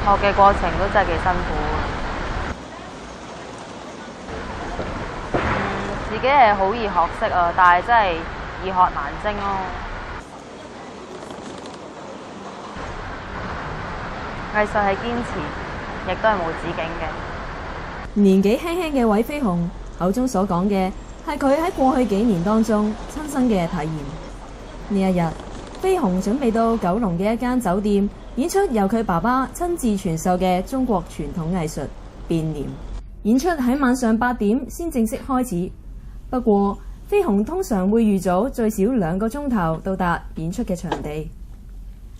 學嘅過程都真係幾辛苦嘅。自己係好易學識啊，但係真係易學難精咯。藝術係堅持，亦都係無止境嘅。年紀輕輕嘅韋飛鴻口中所講嘅係佢喺過去幾年當中親身嘅體驗。呢一日，飛鴻準備到九龍嘅一間酒店演出由佢爸爸親自傳授嘅中國傳統藝術變臉。演出喺晚上8點先正式開始。不過，飛鴻通常會預早最少2個鐘頭到達演出嘅場地。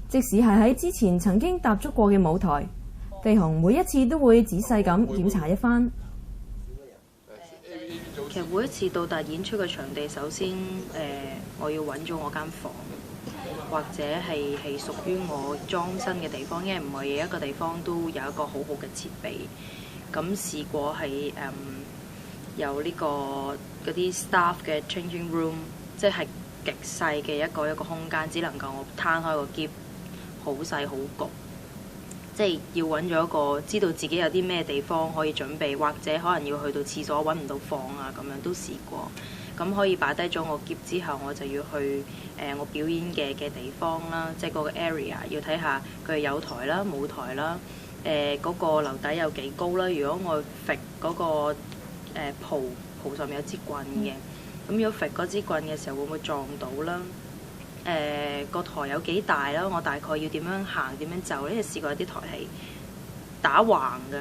即使係喺之前曾經踏足過嘅舞台，飛鴻每一次都會仔細咁檢查一番。其實每一次到達演出嘅場地，首先我要揾咗我間房，或者係屬於我裝身嘅地方，因為唔係一個地方都有一個好好嘅設備。咁試過係有呢個嗰啲 staff 嘅 changing room， 即係極細嘅一個空間，只能夠我攤開個篋，好細好焗。即係要揾咗一個知道自己有啲咩地方可以準備，或者可能要去到廁所揾唔到房啊，咁樣都試過。咁可以擺低咗我篋之後，我就要去我表演嘅地方啦，即係嗰個 area 要睇下佢有台啦、冇台啦，嗰個樓底有幾高啦。如果我揈嗰個蒲上面有支棍嘅，咁如果揈嗰支棍嘅時候會唔會撞到啦？個台有幾大啦？我大概要點樣行點樣走？因為試過有啲台係打橫嘅，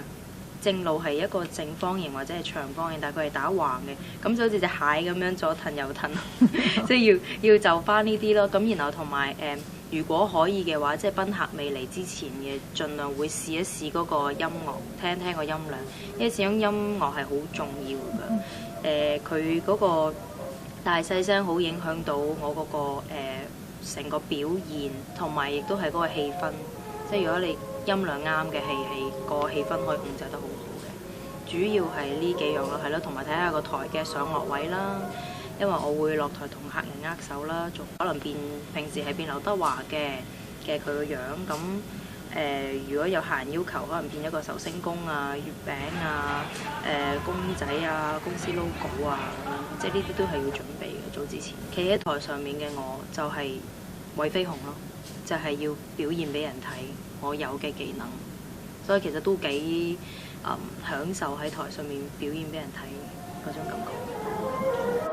正路係一個正方形或者係長方形，但係佢係打橫嘅，咁就好似隻蟹咁樣左騰右騰，即係要就翻呢啲咯。咁然後同埋如果可以嘅話，即係賓客未嚟之前嘅，盡量會試一試嗰個音樂，聽聽個音量，因為始終音樂係好重要㗎。佢嗰個大細聲好影響到我嗰個成個表現，同埋亦都係嗰個氣氛。即係如果你音量啱嘅，係個氣氛可以控制得好好嘅。主要係呢幾樣咯，係咯，同埋睇下個台嘅上落位啦。因為我會落台同客人握手啦，仲可能平時係變劉德華嘅佢個樣咁。如果有客人要求，可能變一個壽星公啊、月餅啊、公仔啊、公司 logo 啊，即係呢啲都係要準備嘅。早之前企喺台上面嘅我，就係韋飛鴻咯，就係要表現俾人睇我有嘅技能，所以其實都幾享受喺台上面表現俾人睇嗰種感覺。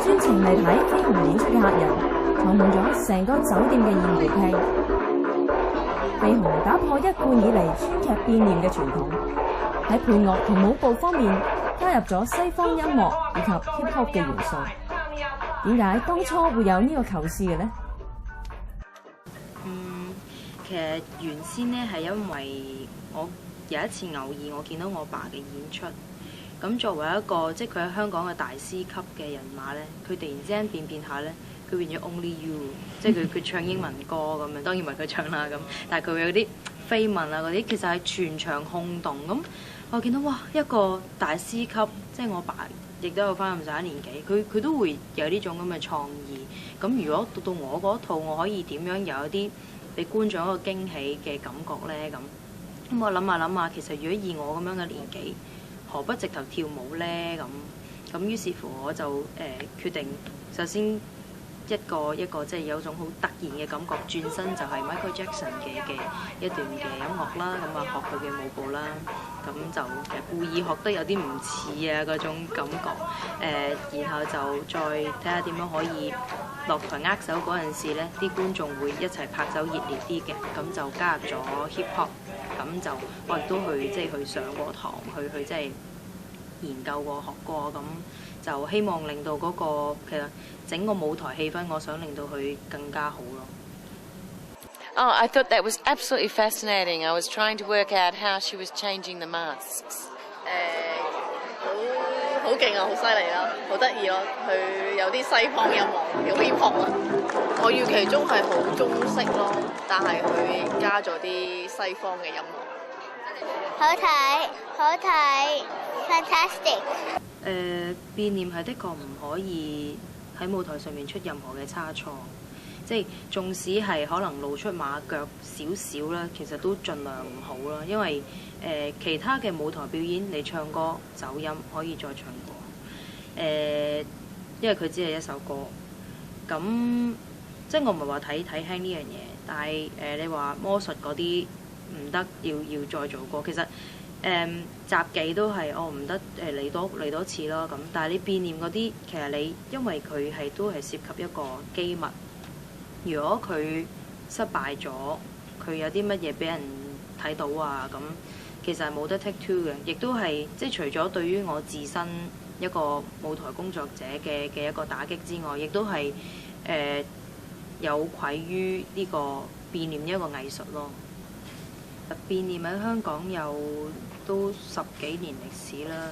專程嚟睇飛鴻演出嘅客人，坐滿咗成個酒店嘅宴會廳。飛鴻打破一貫以嚟川劇變臉嘅傳統，喺配樂同舞步方面加入咗西方音樂以及 hip hop 嘅元素。點解當初會有呢個構思嘅呢？其實原先呢係因為我有一次偶然我見到我爸嘅演出，咁作為一個即係佢喺香港嘅大師級嘅人馬咧，佢突然之間變下咧，佢變咗 Only You， 即係佢唱英文歌咁樣，當然唔係佢唱啦咁，但係佢會有啲緋聞啊嗰啲，其實係全場轟動咁。我見到哇，一個大師級，即係我爸亦都有翻咁上下年紀，佢都會有呢種咁嘅創意。咁如果到我嗰套，我可以點樣有一啲俾觀眾一個驚喜嘅感覺咧？咁我諗下，其實如果以我咁樣嘅年紀，何不直頭跳舞咧？咁於是乎我就決定，首先一個即係有種好突然嘅感覺，轉身就係 Michael Jackson 嘅一段嘅音樂啦，咁啊學佢嘅舞步啦，咁就故意學得有啲唔似啊嗰種感覺，然後就再睇下點樣可以落台握手嗰陣時咧，啲觀眾會一齊拍手熱烈啲嘅，咁就加入咗 hip hop， 咁就我亦都去上過堂，去即係研究過學過咁。就希望令到嗰個其實整個舞台氣氛，我想令到佢更加好咯。Oh, I thought that was absolutely fascinating. I was trying to work out how she was changing the masks. 好勁啊，好犀利啦，好得意咯。佢有啲西方音樂，有 hip hop 啊。我預期中係好中式咯，但係佢加咗啲西方嘅音樂。好睇，好睇 ，fantastic。變臉係的確唔可以喺舞台上面出任何嘅差錯，即係縱使係可能露出馬腳少少啦，其實都盡量唔好啦，因為其他嘅舞台表演你唱歌走音可以再唱過，因為佢只係一首歌，咁即係我唔係話睇輕呢樣嘢，但係你話魔術嗰啲唔得，要再做過，其實。雜技都係唔得嚟多次咯咁，但係你變臉嗰啲，其實你因為佢都係涉及一個機密，如果佢失敗咗，佢有啲乜嘢俾人睇到啊咁，其實係冇得 take two 嘅，亦都係即係除咗對於我自身一個舞台工作者嘅一個打擊之外，亦都係有愧於呢個變臉一個藝術咯。變臉喺香港有都10幾年歷史啦，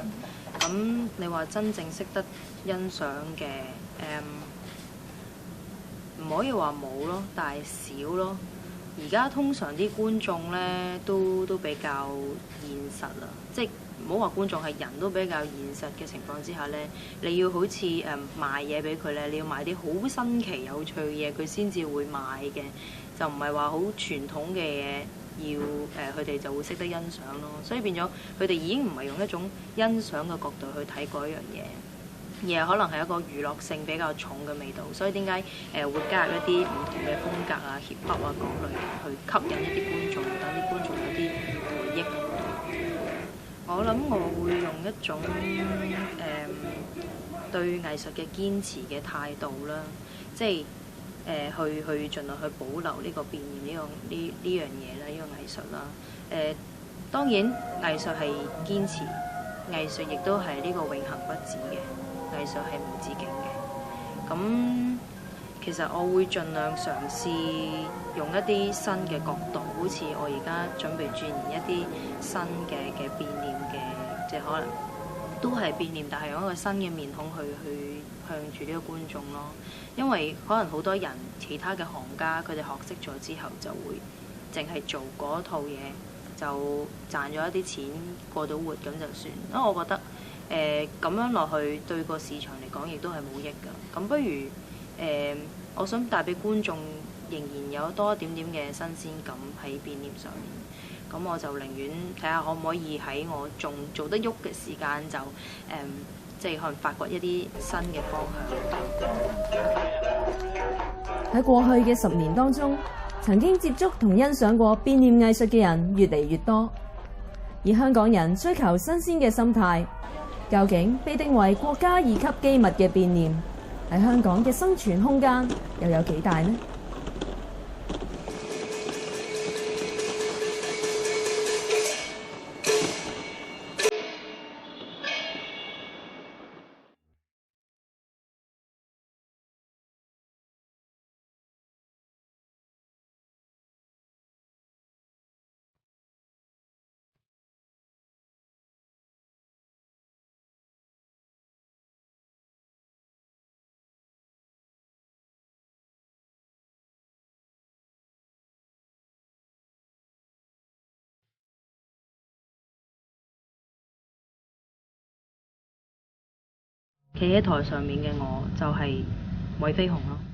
咁你話真正識得欣賞嘅，唔可以話冇咯，但係少咯。而家通常啲觀眾咧都比較現實啦，即係唔好話觀眾係人都比較現實嘅情況之下咧，你要好似賣嘢俾佢咧，你要賣啲好新奇有趣嘅嘢，佢先至會買嘅，就唔係話好傳統嘅嘢。要佢哋就會識得欣賞咯，所以變咗佢哋已經唔係用一種欣賞嘅角度去睇嗰樣嘢，而係可能係一個娛樂性比較重嘅味道。所以點解會加入一啲唔同嘅風格啊、hip hop 啊嗰類去吸引一啲觀眾，等啲觀眾有啲回憶。我諗我會用一種對藝術嘅堅持嘅態度啦，即係。去盡量去保留呢個變臉呢樣嘢啦，呢個藝術啦。當然藝術係堅持，藝術亦都係呢個永恆不止嘅，藝術係無止境嘅。咁其實我會盡量嘗試用一啲新嘅角度，好似我而家準備鑽研一啲新嘅變臉嘅，即係可能都係變臉，但係用一個新嘅面孔去向住呢個觀眾咯。因為可能好多人其他嘅行家，佢哋學識咗之後就會淨係做嗰套嘢，就賺咗一啲錢過到活咁就算。因為我覺得咁樣落去對個市場嚟講亦都係冇益㗎。咁不如我想帶俾觀眾仍然有多一點點嘅新鮮感喺變臉上面。咁我就寧願睇下可唔可以喺我仲做得喐嘅時間就即係可能發掘一啲新嘅方向。喺過去嘅10年當中，曾經接觸同欣賞過變臉藝術嘅人越嚟越多，而香港人追求新鮮嘅心態，究竟被定為國家2級機密嘅變臉喺香港嘅生存空間又有幾大呢？企喺台上面嘅我就係韋飛鴻咯。